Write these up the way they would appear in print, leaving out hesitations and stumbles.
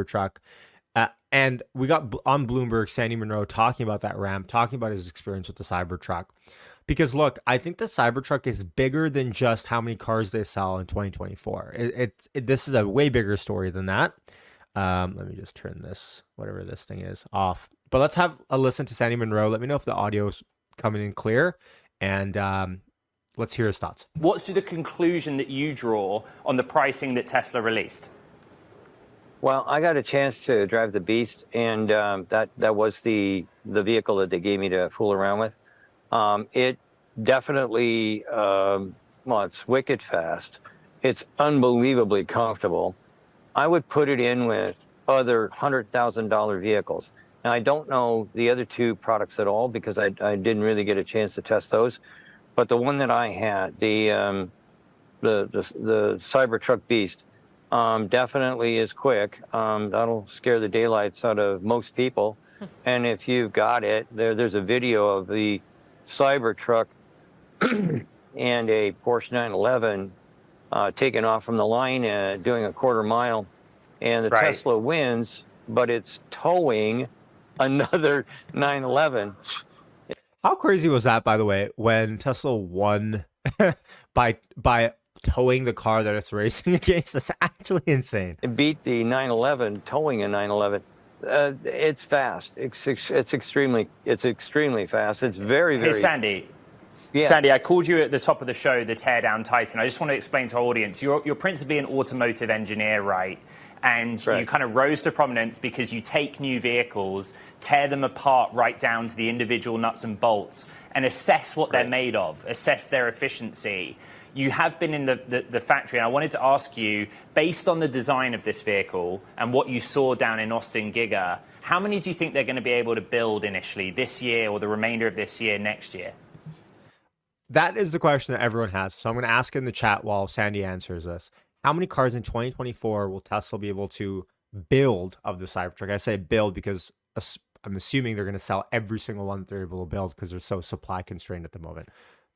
Cybertruck. And we got on Bloomberg, Sandy Munro talking about that Ram, talking about his experience with the Cybertruck. Because look, I think the Cybertruck is bigger than just how many cars they sell in 2024. This is a way bigger story than that. Let me just turn this, whatever this thing is, off. But let's have a listen to Sandy Munro. Let me know if the audio's coming in clear. And let's hear his thoughts. What's the conclusion that you draw on the pricing that Tesla released? Well, I got a chance to drive the Beast, and that was the vehicle that they gave me to fool around with. It definitely, well, it's wicked fast. It's unbelievably comfortable. I would put it in with other $100,000 vehicles. Now, I don't know the other two products at all because I didn't really get a chance to test those. But the one that I had, the Cybertruck Beast, definitely is quick. That'll scare the daylights out of most people. And if you've got it, there's a video of the Cybertruck and a Porsche 911 taking off from the line and doing a quarter mile. And the Tesla wins, but it's towing another 911. How crazy was that, by the way, when Tesla won by towing the car that it's racing against? That's actually insane. It beat the 911, towing a 911. It's fast. It's extremely fast. It's very. Hey, Sandy. Yeah. Sandy, I called you at the top of the show the Teardown Titan. I just want to explain to our audience, you're principally an automotive engineer, right? And you kind of rose to prominence because you take new vehicles, tear them apart right down to the individual nuts and bolts, and assess what they're made of, assess their efficiency. You have been in the factory, and I wanted to ask you, based on the design of this vehicle and what you saw down in Austin Giga, how many do you think they're going to be able to build initially this year or the remainder of this year, next year? That is the question that everyone has. So I'm going to ask in the chat while Sandy answers this. How many cars in 2024 will Tesla be able to build of the Cybertruck? I say build because I'm assuming they're going to sell every single one that they're able to build because they're so supply constrained at the moment.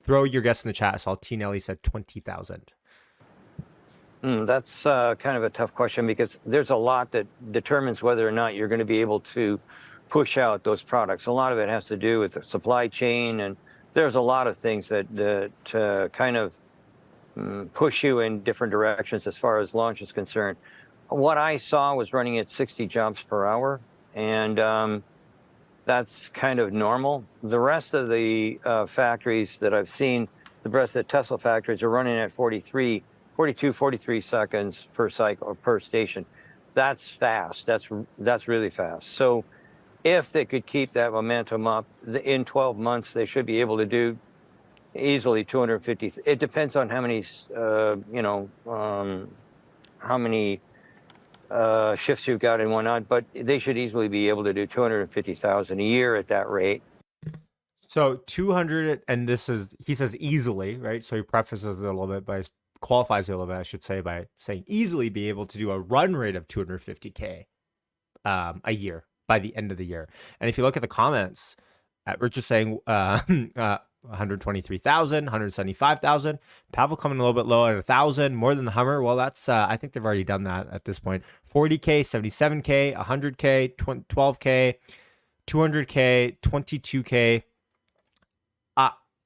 Throw your guess in the chat. I saw T. Nelly said 20,000. That's kind of a tough question because there's a lot that determines whether or not you're going to be able to push out those products. A lot of it has to do with the supply chain, and there's a lot of things that kind of push you in different directions as far as launch is concerned. What I saw was running at 60 jumps per hour, and that's kind of normal. The rest of the factories that I've seen, the rest of the Tesla factories are running at 42, 43 seconds per cycle or per station. That's fast. That's really fast. So if they could keep that momentum up, in 12 months, they should be able to do easily 250. It depends on how many, how many shifts you've got and whatnot, but they should easily be able to do 250,000 a year at that rate. So 200, and he says easily, right? So he prefaces it a little bit qualifies it a little bit, I should say, by saying easily be able to do a run rate of 250K a year by the end of the year. And if you look at the comments, Rich is saying 123,000, 175,000. Pavel coming a little bit low at 1,000, more than the Hummer. Well, that's I think they've already done that at this point. 40K, 77K, 100K, 12K, 200K, 22K.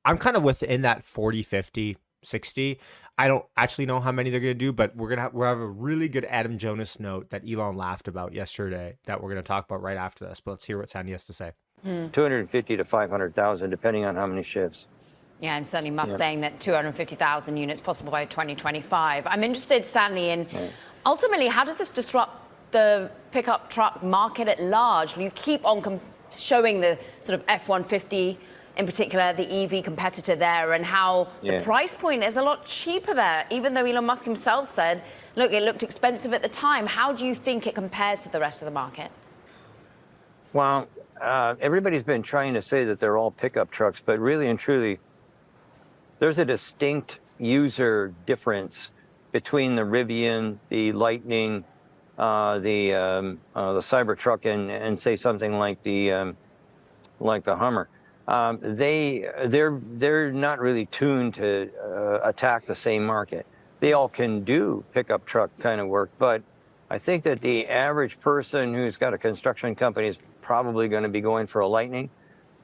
I'm kind of within that 40, 50, 60. I don't actually know how many they're going to do, but we'll have a really good Adam Jonas note that Elon laughed about yesterday that we're going to talk about right after this. But let's hear what Sandy has to say. 250 to 500,000, depending on how many shifts. Yeah, and certainly Musk saying that 250,000 units possible by 2025. I'm interested, Sandy, in ultimately, how does this disrupt the pickup truck market at large? You keep on showing the sort of F-150, in particular, the EV competitor there, and how the price point is a lot cheaper there, even though Elon Musk himself said, look, it looked expensive at the time. How do you think it compares to the rest of the market? Well, everybody's been trying to say that they're all pickup trucks, but really and truly, there's a distinct user difference between the Rivian, the Lightning, the Cybertruck, and say something like the Hummer. They're not really tuned to attack the same market. They all can do pickup truck kind of work, but I think that the average person who's got a construction company is probably going to be going for a Lightning.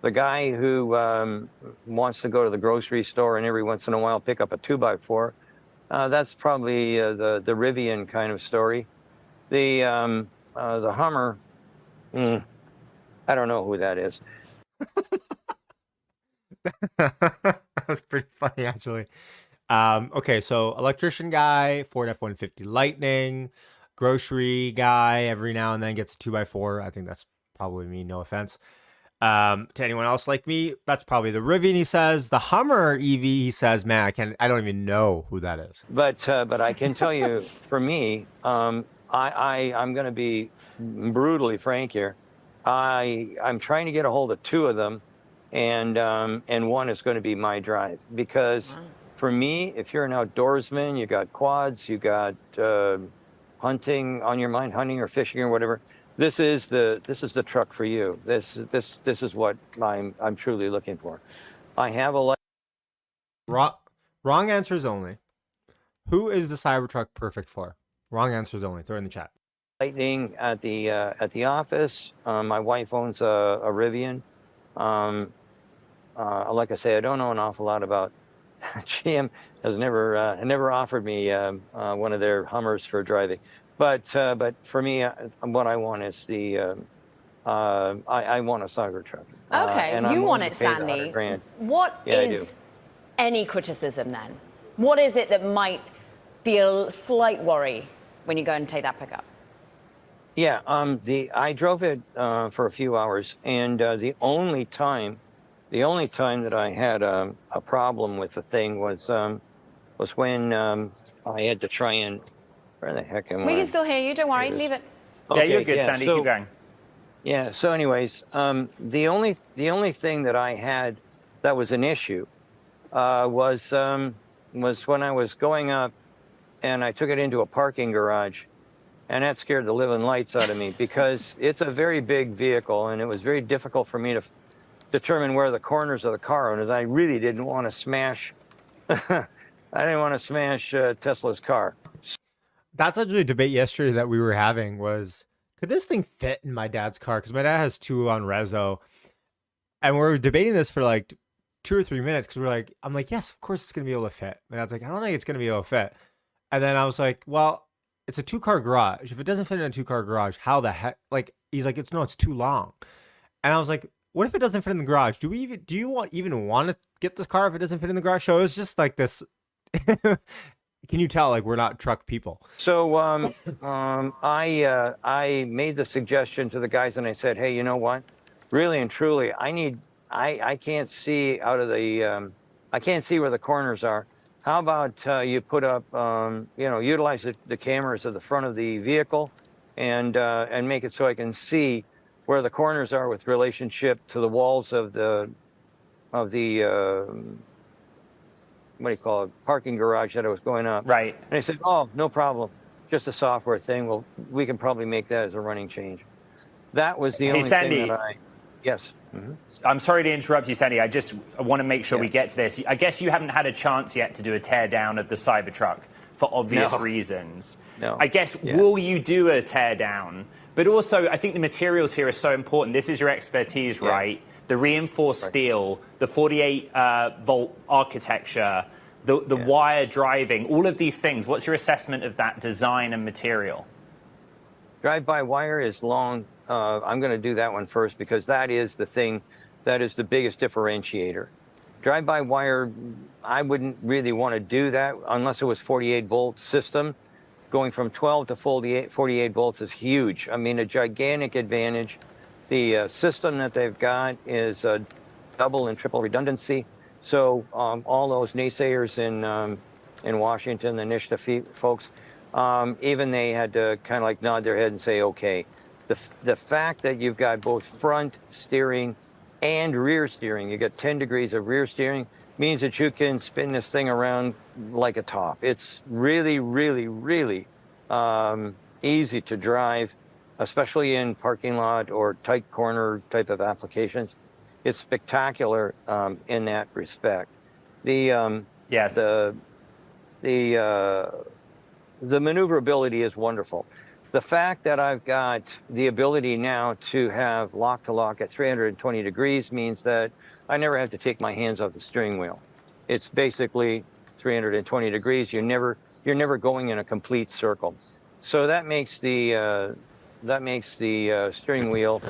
The guy who wants to go to the grocery store and every once in a while pick up a 2x4, that's probably the Rivian kind of story. The Hummer, I don't know who that is. That was pretty funny, actually. Okay, so electrician guy, Ford F-150 Lightning, grocery guy every now and then gets a 2x4. I think that's probably me, no offense. To anyone else like me, that's probably the Rivian, he says. The Hummer EV, he says, man, I don't even know who that is. But I can tell you, for me, I'm going to be brutally frank here. I'm trying to get a hold of two of them, and one is going to be my drive, because for me, if you're an outdoorsman, you got quads, you got hunting on your mind, hunting or fishing or whatever. This is the truck for you. This is what I'm truly looking for. I have a wrong answers only. Who is the Cybertruck perfect for? Wrong answers only. Throw it in the chat. Lightning at the office. My wife owns a Rivian. Like I say, I don't know an awful lot about. GM has never offered me one of their Hummers for driving. But for me, what I want is I want a Cybertruck. Okay, you want it, Sandy. What is any criticism then? What is it that might be a slight worry when you go and take that pickup? Yeah, I drove it for a few hours, and the only time that I had a problem with the thing was when I had to try and. Where the heck am I? We can still hear you. Don't worry. Leave it. Okay, yeah, you're good, Sandy. Keep going. Yeah. So, anyways, the only thing that I had that was an issue was when I was going up, and I took it into a parking garage, and that scared the living lights out of me, because it's a very big vehicle, and it was very difficult for me to determine where the corners of the car are, and I really didn't want to smash. I didn't want to smash Tesla's car. That's actually a debate yesterday that we were having was, could this thing fit in my dad's car? Because my dad has two on Rezo. And we were debating this for like 2 or 3 minutes, because I'm like, yes, of course it's going to be able to fit. My dad's like, I don't think it's going to be able to fit. And then I was like, well, it's a 2-car garage. If it doesn't fit in a 2-car garage, how the heck? Like, he's like, it's too long. And I was like, what if it doesn't fit in the garage? Do you even want to get this car if it doesn't fit in the garage? So it was just like this. Can you tell, like, we're not truck people? So I made the suggestion to the guys, and I said, hey, you know what? Really and truly, I can't see out of the I can't see where the corners are. How about you put up utilize the cameras at the front of the vehicle, and make it so I can see where the corners are with relationship to the walls of the what do you call it, parking garage that I was going up. Right. And I said, oh, no problem. Just a software thing. Well, we can probably make that as a running change. That was the only Sandy, thing that yes. Mm-hmm. I'm sorry to interrupt you, Sandy. I want to make sure we get to this. I guess you haven't had a chance yet to do a teardown of the Cybertruck for obvious reasons. No. I guess, will you do a teardown? But also, I think the materials here are so important. This is your expertise, right? The reinforced steel, the 48-volt architecture, the wire driving, all of these things. What's your assessment of that design and material? Drive-by-wire is long. I'm going to do that one first, because that is the thing that is the biggest differentiator. Drive-by-wire, I wouldn't really want to do that unless it was 48-volt system. Going from 12 to 48 volts is huge. I mean, a gigantic advantage. The system that they've got is double and triple redundancy. So all those naysayers in Washington, the NISTA folks, even they had to kind of like nod their head and say, okay. The fact that you've got both front steering and rear steering, you got 10 degrees of rear steering, means that you can spin this thing around like a top. It's really, really, really easy to drive, especially in parking lot or tight corner type of applications. It's spectacular in that respect. The maneuverability is wonderful. The fact that I've got the ability now to have lock-to-lock at 320 degrees means that I never have to take my hands off the steering wheel. It's basically 320 degrees. You're never going in a complete circle. So that makes the steering wheel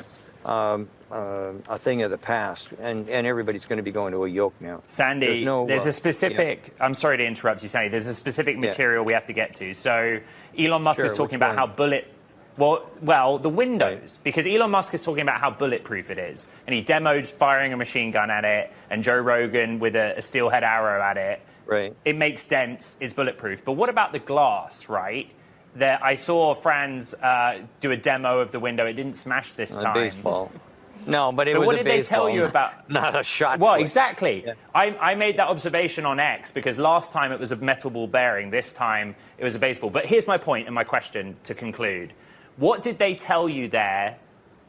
a thing of the past, and everybody's going to be going to a yoke now. Sandy, there's a specific, I'm sorry to interrupt you, Sandy, there's a specific material we have to get to. So Elon Musk is talking about how the windows, because Elon Musk is talking about how bulletproof it is. And he demoed firing a machine gun at it, and Joe Rogan with a steelhead arrow at it. Right. It makes dents, it's bulletproof. But what about the glass, right? I saw Franz do a demo of the window. It didn't smash this time. Baseball. No, but it was what a did baseball, they tell you about? Not a shot. Well, put. exactly. Yeah. I made that observation on X because last time it was a metal ball bearing. This time it was a baseball. But here's my point and my question to conclude. What did they tell you there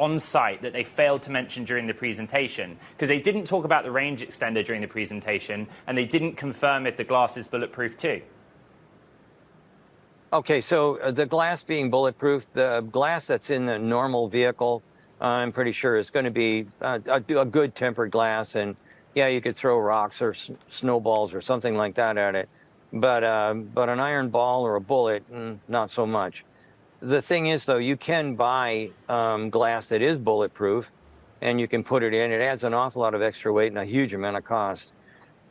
on site that they failed to mention during the presentation? Because they didn't talk about the range extender during the presentation, and they didn't confirm if the glass is bulletproof too. Okay, so the glass being bulletproof, the glass that's in the normal vehicle, I'm pretty sure is going to be a good tempered glass, and yeah, you could throw rocks or snowballs or something like that at it, but an iron ball or a bullet, not so much. The thing is, though, you can buy glass that is bulletproof, and you can put it in. It adds an awful lot of extra weight and a huge amount of cost.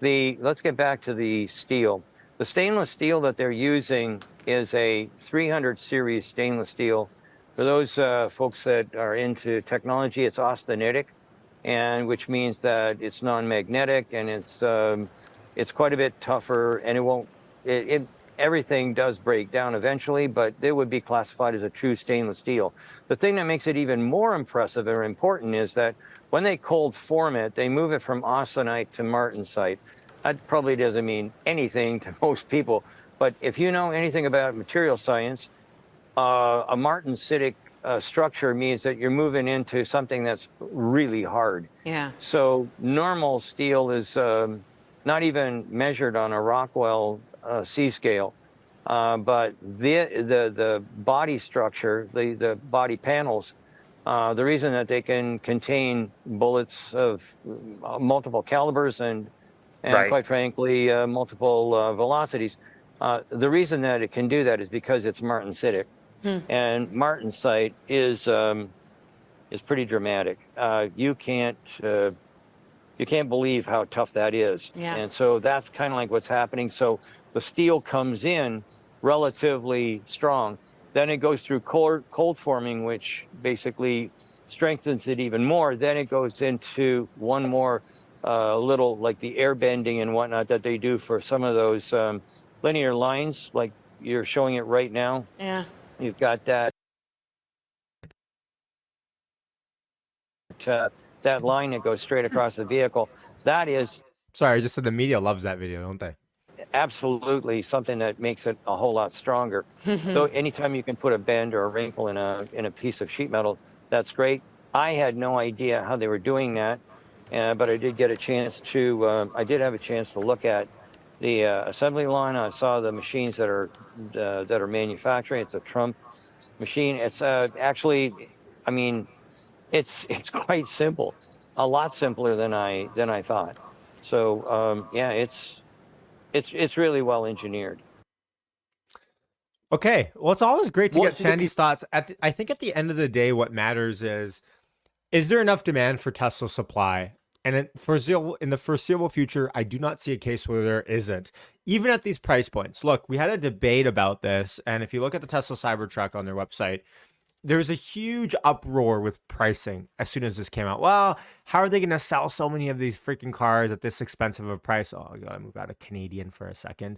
Let's get back to the steel. The stainless steel that they're using is a 300 series stainless steel. For those folks that are into technology, it's austenitic, and which means that it's non-magnetic, and it's quite a bit tougher, and everything does break down eventually, but it would be classified as a true stainless steel. The thing that makes it even more impressive or important is that when they cold form it, they move it from austenite to martensite. That probably doesn't mean anything to most people, but if you know anything about material science, a martensitic structure means that you're moving into something that's really hard. Yeah. So normal steel is not even measured on a Rockwell C scale, but the body structure, the body panels, the reason that they can contain bullets of multiple calibers and right. quite frankly multiple velocities, the reason that it can do that is because it's martensitic. And martensite is pretty dramatic. You can't believe how tough that is. Yeah. And so that's kind of like what's happening. So the steel comes in relatively strong. Then it goes through cold forming, which basically strengthens it even more. Then it goes into one more little, like the air bending and whatnot that they do for some of those linear lines, like you're showing it right now. Yeah. You've got that line that goes straight across the vehicle. That is, sorry, I just said the media loves that video, don't they? absolutely something that makes it a whole lot stronger. So anytime you can put a bend or a wrinkle in a piece of sheet metal, that's great. I had no idea how they were doing that, but I did get a chance to. I did have a chance to look at the assembly line. I saw the machines that are manufacturing. It's a Trump machine. It's actually, I mean, it's quite simple, a lot simpler than I thought. So yeah, it's really well engineered. Okay, well, it's always great to get Sandy's thoughts. I think at the end of the day, what matters is there enough demand for Tesla supply? And in the foreseeable future, I do not see a case where there isn't, even at these price points. Look, we had a debate about this, and if you look at the Tesla Cybertruck on their website, there's a huge uproar with pricing as soon as this came out. Well, how are they going to sell so many of these freaking cars at this expensive of a price? Oh, I got to move out of Canadian for a second.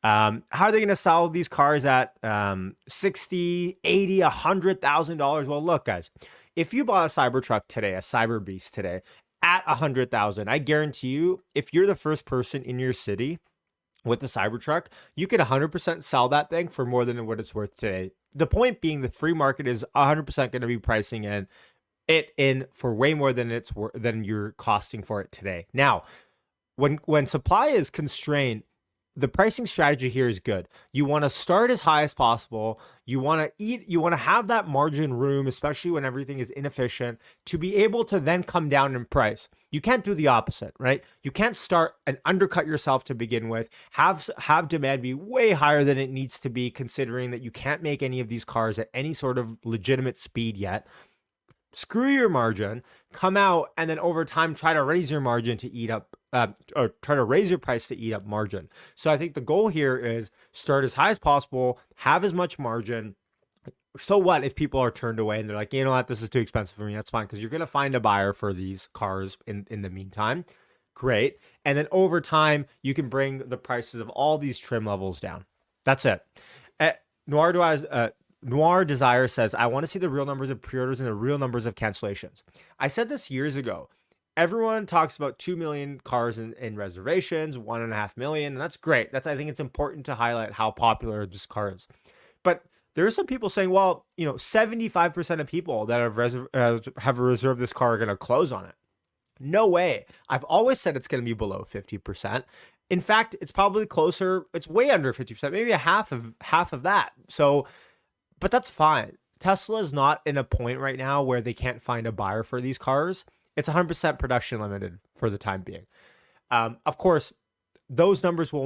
How are they going to sell these cars at $60,000, $80,000, $100,000? Well, look, guys, if you bought a Cybertruck today, a Cyber Beast today, at $100,000, I guarantee you, if you're the first person in your city with the Cybertruck, you could 100% sell that thing for more than what it's worth today. The point being, the free market is 100% going to be pricing it in for way more than than you're costing for it today. Now, when supply is constrained, the pricing strategy here is good. You want to start as high as possible. You want to have that margin room, especially when everything is inefficient, to be able to then come down in price. You can't do the opposite, right? You can't start and undercut yourself to begin with, have demand be way higher than it needs to be, considering that you can't make any of these cars at any sort of legitimate speed yet. Screw your margin, come out, and then over time try to raise your margin to eat up, or try to raise your price to eat up margin. So I think the goal here is start as high as possible, have as much margin. So what if people are turned away and they're like, you know what, this is too expensive for me? That's fine, because you're going to find a buyer for these cars in the meantime. Great. And then over time, you can bring the prices of all these trim levels down. That's it. Noir Desire says, I want to see the real numbers of pre-orders and the real numbers of cancellations. I said this years ago. Everyone talks about 2 million cars in reservations, 1.5 million, and that's great. I think it's important to highlight how popular this car is. But there are some people saying, well, 75% of people that have reserved this car are going to close on it. No way. I've always said it's going to be below 50%. In fact, it's probably closer. It's way under 50%, maybe a half of that. So, but that's fine. Tesla is not in a point right now where they can't find a buyer for these cars. It's 100% production limited for the time being. Of course, those numbers will